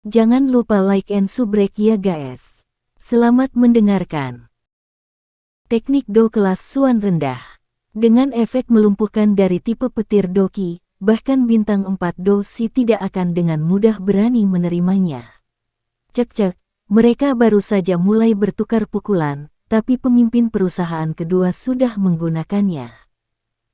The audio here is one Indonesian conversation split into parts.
Jangan lupa like and subscribe ya guys. Selamat mendengarkan. Teknik do kelas Suan rendah. Dengan efek melumpuhkan dari tipe petir doki, bahkan bintang 4 dosi tidak akan dengan mudah berani menerimanya. Cek, mereka baru saja mulai bertukar pukulan, tapi pemimpin perusahaan kedua sudah menggunakannya.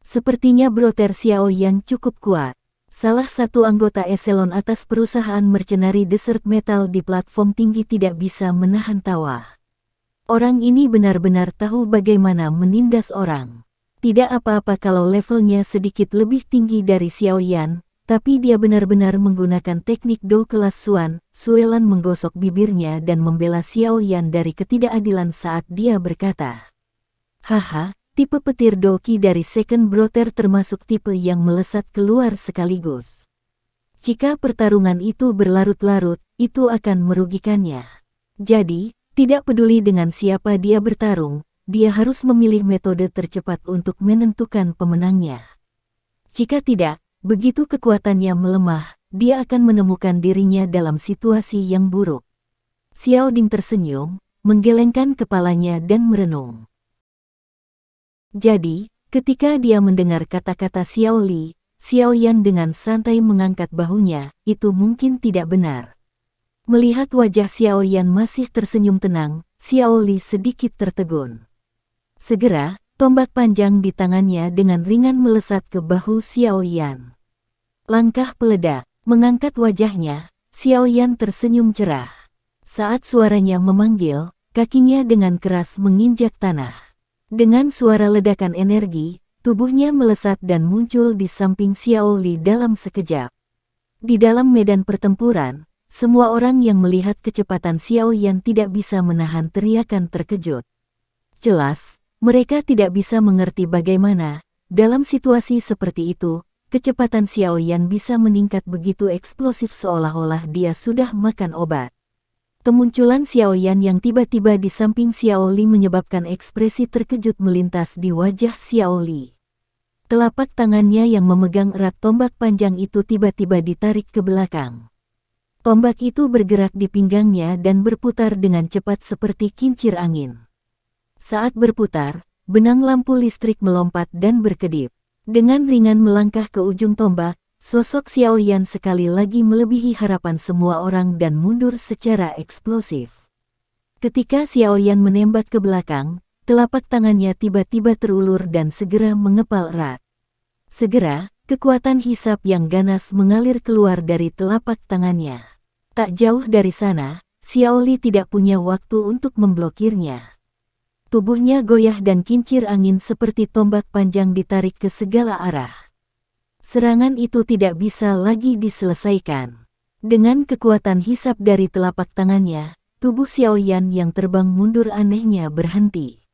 Sepertinya Brother Xiao yang cukup kuat. Salah satu anggota eselon atas perusahaan mercenari Desert Metal di platform tinggi tidak bisa menahan tawa. Orang ini benar-benar tahu bagaimana menindas orang. Tidak apa-apa kalau levelnya sedikit lebih tinggi dari Xiao Yan, tapi dia benar-benar menggunakan teknik do kelas Suan. Suelan menggosok bibirnya dan membela Xiao Yan dari ketidakadilan saat dia berkata, "Haha. Tipe petir doki dari Second Brother termasuk tipe yang melesat keluar sekaligus. Jika pertarungan itu berlarut-larut, itu akan merugikannya. Jadi, tidak peduli dengan siapa dia bertarung, dia harus memilih metode tercepat untuk menentukan pemenangnya. Jika tidak, begitu kekuatannya melemah, dia akan menemukan dirinya dalam situasi yang buruk." Xiao Ding tersenyum, menggelengkan kepalanya dan merenung. Jadi, ketika dia mendengar kata-kata Xiao Li, Xiao Yan dengan santai mengangkat bahunya, itu mungkin tidak benar. Melihat wajah Xiao Yan masih tersenyum tenang, Xiao Li sedikit tertegun. Segera, tombak panjang di tangannya dengan ringan melesat ke bahu Xiao Yan. Langkah peledak, mengangkat wajahnya, Xiao Yan tersenyum cerah. Saat suaranya memanggil, kakinya dengan keras menginjak tanah. Dengan suara ledakan energi, tubuhnya melesat dan muncul di samping Xiao Li dalam sekejap. Di dalam medan pertempuran, semua orang yang melihat kecepatan Xiao Yan tidak bisa menahan teriakan terkejut. Jelas, mereka tidak bisa mengerti bagaimana, dalam situasi seperti itu, kecepatan Xiao Yan bisa meningkat begitu eksplosif seolah-olah dia sudah makan obat. Kemunculan Xiao Yan yang tiba-tiba di samping Xiao Li menyebabkan ekspresi terkejut melintas di wajah Xiao Li. Telapak tangannya yang memegang erat tombak panjang itu tiba-tiba ditarik ke belakang. Tombak itu bergerak di pinggangnya dan berputar dengan cepat seperti kincir angin. Saat berputar, benang lampu listrik melompat dan berkedip. Dengan ringan melangkah ke ujung tombak, sosok Xiao Yan sekali lagi melebihi harapan semua orang dan mundur secara eksplosif. Ketika Xiao Yan menembak ke belakang, telapak tangannya tiba-tiba terulur dan segera mengepal erat. Segera, kekuatan hisap yang ganas mengalir keluar dari telapak tangannya. Tak jauh dari sana, Xiao Li tidak punya waktu untuk memblokirnya. Tubuhnya goyah dan kincir angin seperti tombak panjang ditarik ke segala arah. Serangan itu tidak bisa lagi diselesaikan. Dengan kekuatan hisap dari telapak tangannya, tubuh Xiao Yan yang terbang mundur anehnya berhenti.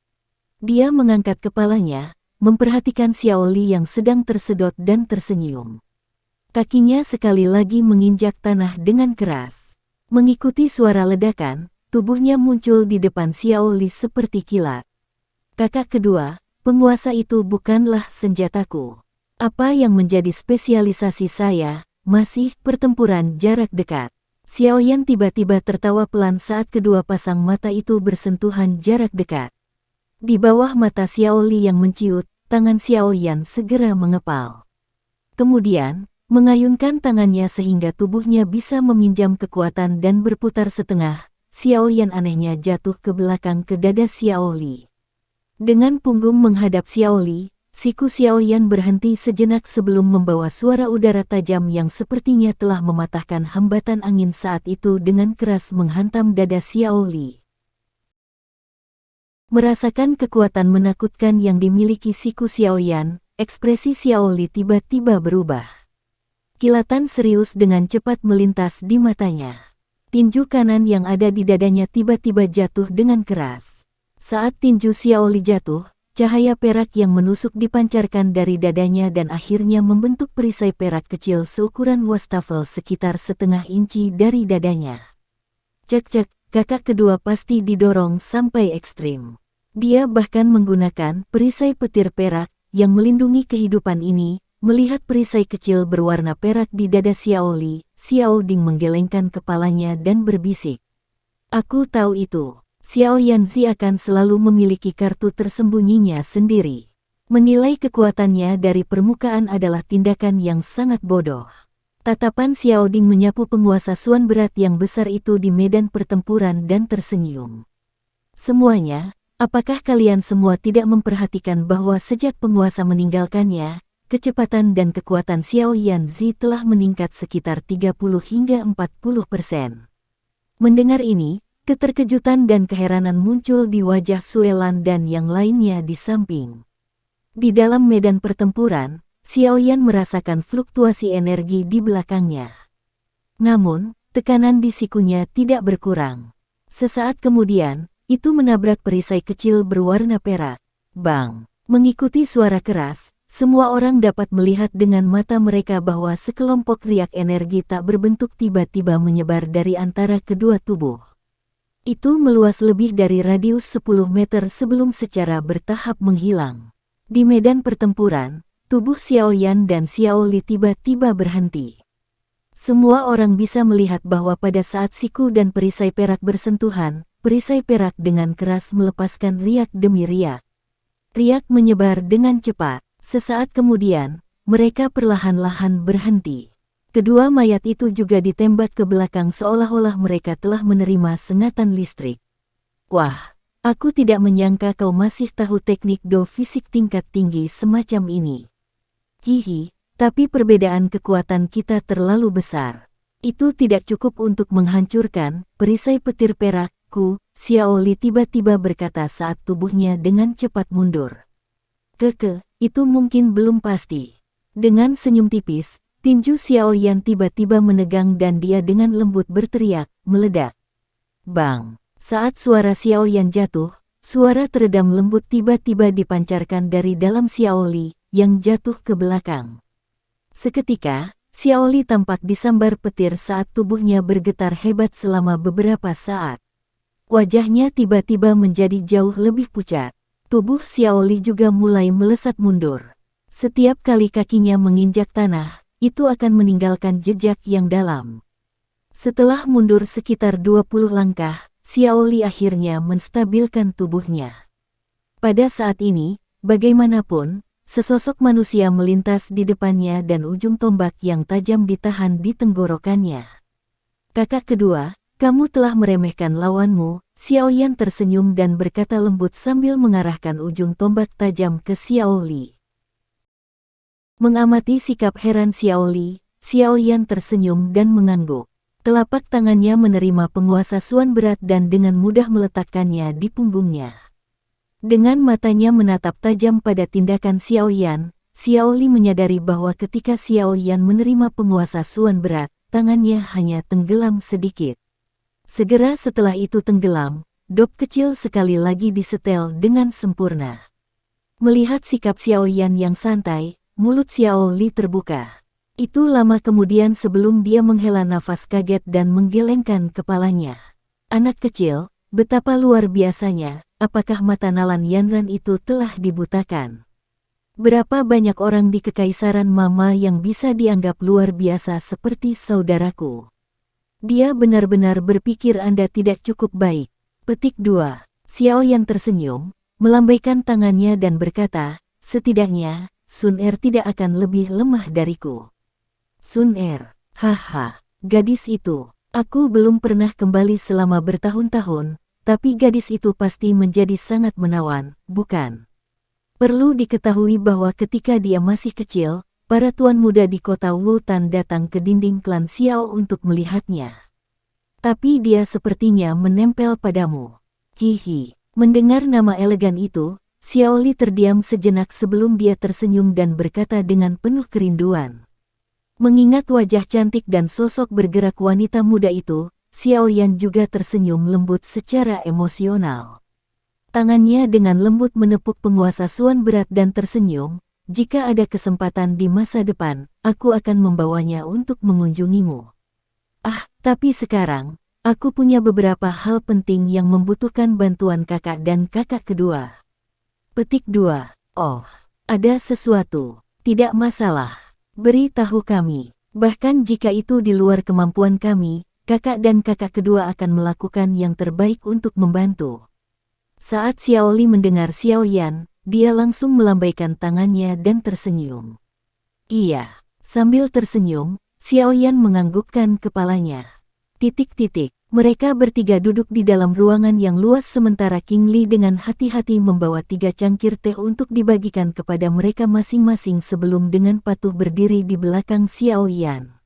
Dia mengangkat kepalanya, memperhatikan Xiao Li yang sedang tersedot dan tersenyum. Kakinya sekali lagi menginjak tanah dengan keras. Mengikuti suara ledakan, tubuhnya muncul di depan Xiao Li seperti kilat. "Kakak kedua, penguasa itu bukanlah senjataku. Apa yang menjadi spesialisasi saya, masih pertempuran jarak dekat." Xiao Yan tiba-tiba tertawa pelan saat kedua pasang mata itu bersentuhan jarak dekat. Di bawah mata Xiao Li yang menciut, tangan Xiao Yan segera mengepal. Kemudian, mengayunkan tangannya sehingga tubuhnya bisa meminjam kekuatan dan berputar setengah, Xiao Yan anehnya jatuh ke belakang ke dada Xiao Li. Dengan punggung menghadap Xiao Li, siku Xiao Yan berhenti sejenak sebelum membawa suara udara tajam yang sepertinya telah mematahkan hambatan angin saat itu dengan keras menghantam dada Xiao Li. Merasakan kekuatan menakutkan yang dimiliki siku Xiao Yan, ekspresi Xiao Li tiba-tiba berubah. Kilatan serius dengan cepat melintas di matanya. Tinju kanan yang ada di dadanya tiba-tiba jatuh dengan keras. Saat tinju Xiao Li jatuh, cahaya perak yang menusuk dipancarkan dari dadanya dan akhirnya membentuk perisai perak kecil seukuran wastafel sekitar setengah inci dari dadanya. Cek, kakak kedua pasti didorong sampai ekstrim. Dia bahkan menggunakan perisai petir perak yang melindungi kehidupan ini. Melihat perisai kecil berwarna perak di dada Xiao Li, Xiao Ding menggelengkan kepalanya dan berbisik. Aku tahu itu. Xiao Yanzi akan selalu memiliki kartu tersembunyinya sendiri. Menilai kekuatannya dari permukaan adalah tindakan yang sangat bodoh. Tatapan Xiao Ding menyapu penguasa Suan berat yang besar itu di medan pertempuran dan tersenyum. Semuanya, apakah kalian semua tidak memperhatikan bahwa sejak penguasa meninggalkannya, kecepatan dan kekuatan Xiao Yanzi telah meningkat sekitar 30 hingga 40%. Mendengar ini, keterkejutan dan keheranan muncul di wajah Suelan dan yang lainnya di samping. Di dalam medan pertempuran, Xiaoyan merasakan fluktuasi energi di belakangnya. Namun, tekanan di sikunya tidak berkurang. Sesaat kemudian, itu menabrak perisai kecil berwarna perak. Bang! Mengikuti suara keras, semua orang dapat melihat dengan mata mereka bahwa sekelompok riak energi tak berbentuk tiba-tiba menyebar dari antara kedua tubuh. Itu meluas lebih dari radius 10 meter sebelum secara bertahap menghilang. Di medan pertempuran, tubuh Xiaoyan dan Xiao Li tiba-tiba berhenti. Semua orang bisa melihat bahwa pada saat siku dan perisai perak bersentuhan, perisai perak dengan keras melepaskan riak demi riak. Riak menyebar dengan cepat. Sesaat kemudian, mereka perlahan-lahan berhenti. Kedua mayat itu juga ditembak ke belakang seolah-olah mereka telah menerima sengatan listrik. Wah, aku tidak menyangka kau masih tahu teknik do fisik tingkat tinggi semacam ini. Hihi, tapi perbedaan kekuatan kita terlalu besar. Itu tidak cukup untuk menghancurkan perisai petir perakku, Xiao Li tiba-tiba berkata saat tubuhnya dengan cepat mundur. Itu mungkin belum pasti. Dengan senyum tipis, tinju Xiaoyan tiba-tiba menegang dan dia dengan lembut berteriak, meledak. Bang! Saat suara Xiaoyan jatuh, suara teredam lembut tiba-tiba dipancarkan dari dalam Xiao Li, yang jatuh ke belakang. Seketika, Xiao Li tampak disambar petir saat tubuhnya bergetar hebat selama beberapa saat. Wajahnya tiba-tiba menjadi jauh lebih pucat. Tubuh Xiao Li juga mulai melesat mundur. Setiap kali kakinya menginjak tanah, itu akan meninggalkan jejak yang dalam. Setelah mundur sekitar 20 langkah, Xiao Li akhirnya menstabilkan tubuhnya. Pada saat ini, bagaimanapun, sesosok manusia melintas di depannya dan ujung tombak yang tajam ditahan di tenggorokannya. Kakak kedua, kamu telah meremehkan lawanmu. Xiaoyan tersenyum dan berkata lembut sambil mengarahkan ujung tombak tajam ke Xiao Li. Mengamati sikap heran Xiao Li, Xiaoyan tersenyum dan mengangguk. Telapak tangannya menerima penguasa Suan berat dan dengan mudah meletakkannya di punggungnya. Dengan matanya menatap tajam pada tindakan Xiaoyan, Xiao Li menyadari bahwa ketika Xiaoyan menerima penguasa Suan berat, tangannya hanya tenggelam sedikit. Segera setelah itu tenggelam, dop kecil sekali lagi disetel dengan sempurna. Melihat sikap Xiaoyan yang santai, mulut Xiao Li terbuka. Itu lama kemudian sebelum dia menghela nafas kaget dan menggelengkan kepalanya. Anak kecil, betapa luar biasanya, apakah mata Nalan Yanran itu telah dibutakan? Berapa banyak orang di Kekaisaran Mama yang bisa dianggap luar biasa seperti saudaraku? Dia benar-benar berpikir Anda tidak cukup baik. Petik 2. Xiaoyan tersenyum, melambaikan tangannya dan berkata, setidaknya, Sun Er tidak akan lebih lemah dariku. Sun Er, haha, gadis itu, aku belum pernah kembali selama bertahun-tahun, tapi gadis itu pasti menjadi sangat menawan, bukan? Perlu diketahui bahwa ketika dia masih kecil, para tuan muda di kota Wutan datang ke dinding klan Xiao untuk melihatnya. Tapi dia sepertinya menempel padamu. Hihi, mendengar nama elegan itu, Xiao Li terdiam sejenak sebelum dia tersenyum dan berkata dengan penuh kerinduan. Mengingat wajah cantik dan sosok bergerak wanita muda itu, Xiaoyan juga tersenyum lembut secara emosional. Tangannya dengan lembut menepuk penguasa Suan berat dan tersenyum, jika ada kesempatan di masa depan, aku akan membawanya untuk mengunjungimu. Ah, tapi sekarang, aku punya beberapa hal penting yang membutuhkan bantuan kakak dan kakak kedua. Petik 2. Oh, ada sesuatu. Tidak masalah. Beri tahu kami. Bahkan jika itu di luar kemampuan kami, kakak dan kakak kedua akan melakukan yang terbaik untuk membantu. Saat Xiao Li mendengar Xiao Yan, dia langsung melambaikan tangannya dan tersenyum. Iya, sambil tersenyum, Xiao Yan menganggukkan kepalanya. Mereka bertiga duduk di dalam ruangan yang luas sementara King Li dengan hati-hati membawa 3 cangkir teh untuk dibagikan kepada mereka masing-masing sebelum dengan patuh berdiri di belakang Xiao Yan.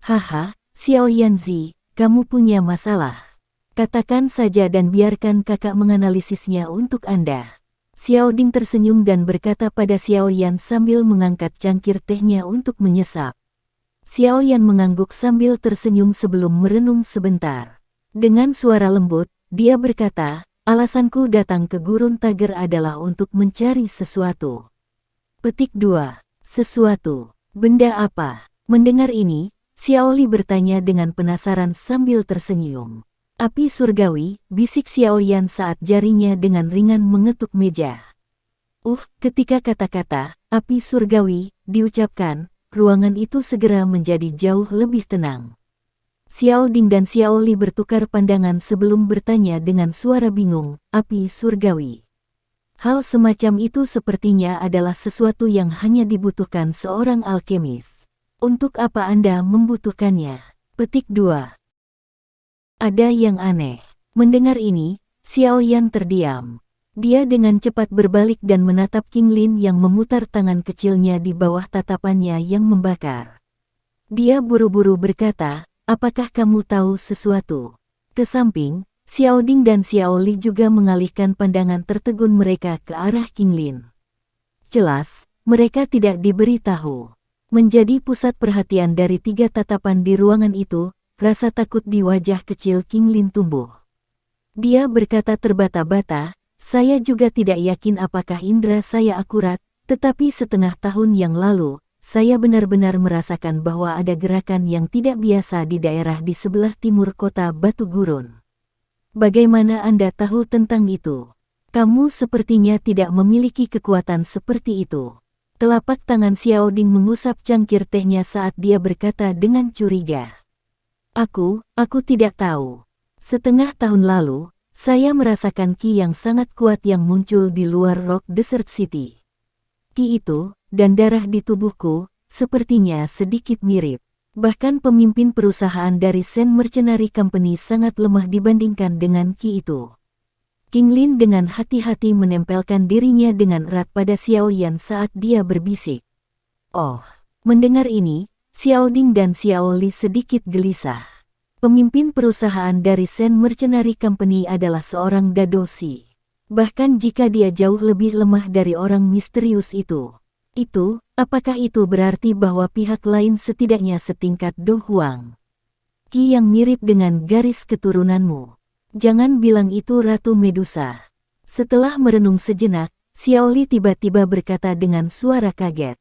Haha, Xiao Yanzi, kamu punya masalah. Katakan saja dan biarkan kakak menganalisisnya untuk Anda. Xiao Ding tersenyum dan berkata pada Xiao Yan sambil mengangkat cangkir tehnya untuk menyesap. Xiao Yan mengangguk sambil tersenyum sebelum merenung sebentar. Dengan suara lembut, dia berkata, alasanku datang ke Gurun Tager adalah untuk mencari sesuatu. Petik 2. Sesuatu. Benda apa? Mendengar ini, Xiao Li bertanya dengan penasaran sambil tersenyum. Api surgawi, bisik Xiao Yan saat jarinya dengan ringan mengetuk meja. Ketika kata-kata, api surgawi, diucapkan, ruangan itu segera menjadi jauh lebih tenang. Xiao Ding dan Xiao Li bertukar pandangan sebelum bertanya dengan suara bingung, api surgawi. Hal semacam itu sepertinya adalah sesuatu yang hanya dibutuhkan seorang alkemis. Untuk apa Anda membutuhkannya? Petik 2. Ada yang aneh. Mendengar ini, Xiao Yan terdiam. Dia dengan cepat berbalik dan menatap King Lin yang memutar tangan kecilnya di bawah tatapannya yang membakar. Dia buru-buru berkata, apakah kamu tahu sesuatu? Ke samping, Xiao Ding dan Xiao Li juga mengalihkan pandangan tertegun mereka ke arah King Lin. Jelas, mereka tidak diberi tahu. Menjadi pusat perhatian dari 3 tatapan di ruangan itu, rasa takut di wajah kecil King Lin tumbuh. Dia berkata terbata-bata, saya juga tidak yakin apakah indera saya akurat, tetapi setengah tahun yang lalu, saya benar-benar merasakan bahwa ada gerakan yang tidak biasa di daerah di sebelah timur kota Batu Gurun. Bagaimana Anda tahu tentang itu? Kamu sepertinya tidak memiliki kekuatan seperti itu. Telapak tangan Xiao Ding mengusap cangkir tehnya saat dia berkata dengan curiga. Aku tidak tahu. Setengah tahun lalu, saya merasakan ki yang sangat kuat yang muncul di luar Rock Desert City. Ki itu, dan darah di tubuhku, sepertinya sedikit mirip. Bahkan pemimpin perusahaan dari Sen Mercenary Company sangat lemah dibandingkan dengan ki itu. King Lin dengan hati-hati menempelkan dirinya dengan erat pada Xiao Yan saat dia berbisik. Oh, mendengar ini, Xiao Ding dan Xiao Li sedikit gelisah. Pemimpin perusahaan dari Sen Mercenary Company adalah seorang dadoshi. Bahkan jika dia jauh lebih lemah dari orang misterius itu. Apakah itu berarti bahwa pihak lain setidaknya setingkat Do Huang? Ki yang mirip dengan garis keturunanmu. Jangan bilang itu Ratu Medusa. Setelah merenung sejenak, Xiao Li tiba-tiba berkata dengan suara kaget.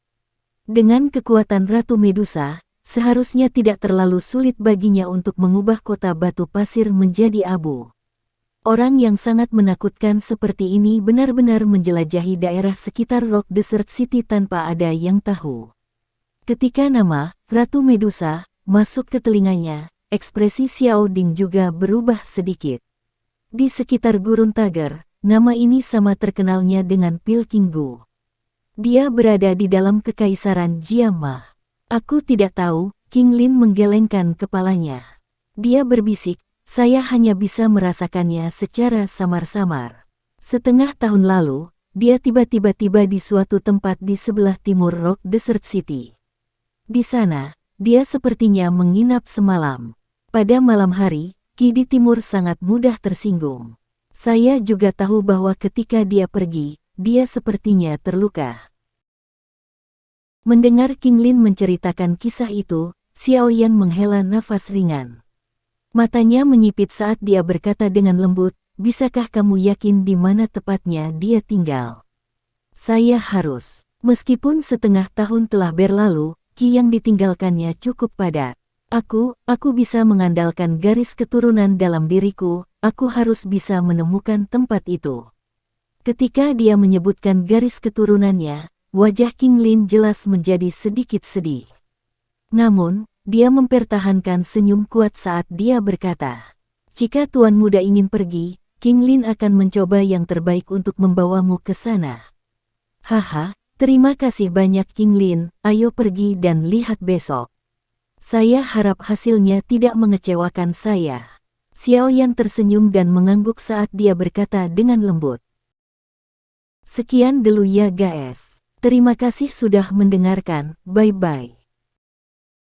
Dengan kekuatan Ratu Medusa, seharusnya tidak terlalu sulit baginya untuk mengubah kota batu pasir menjadi abu. Orang yang sangat menakutkan seperti ini benar-benar menjelajahi daerah sekitar Rock Desert City tanpa ada yang tahu. Ketika nama Ratu Medusa masuk ke telinganya, ekspresi Xiao Ding juga berubah sedikit. Di sekitar Gurun Tager, nama ini sama terkenalnya dengan Pil King Gu. Dia berada di dalam kekaisaran Jiama. Aku tidak tahu, King Lin menggelengkan kepalanya. Dia berbisik, saya hanya bisa merasakannya secara samar-samar. Setengah tahun lalu, dia tiba-tiba tiba di suatu tempat di sebelah timur Rock Desert City. Di sana, dia sepertinya menginap semalam. Pada malam hari, Ki di timur sangat mudah tersinggung. Saya juga tahu bahwa ketika dia pergi, dia sepertinya terluka. Mendengar King Lin menceritakan kisah itu, Xiao Yan menghela nafas ringan. Matanya menyipit saat dia berkata dengan lembut, bisakah kamu yakin di mana tepatnya dia tinggal? Saya harus. Meskipun setengah tahun telah berlalu, ki yang ditinggalkannya cukup padat. Aku bisa mengandalkan garis keturunan dalam diriku, aku harus bisa menemukan tempat itu. Ketika dia menyebutkan garis keturunannya, wajah King Lin jelas menjadi sedikit sedih. Namun, dia mempertahankan senyum kuat saat dia berkata, "Jika Tuan Muda ingin pergi, King Lin akan mencoba yang terbaik untuk membawamu ke sana." "Haha, terima kasih banyak King Lin, ayo pergi dan lihat besok. Saya harap hasilnya tidak mengecewakan saya." Xiao Yan tersenyum dan mengangguk saat dia berkata dengan lembut. Sekian dulu ya guys. Terima kasih sudah mendengarkan, bye-bye.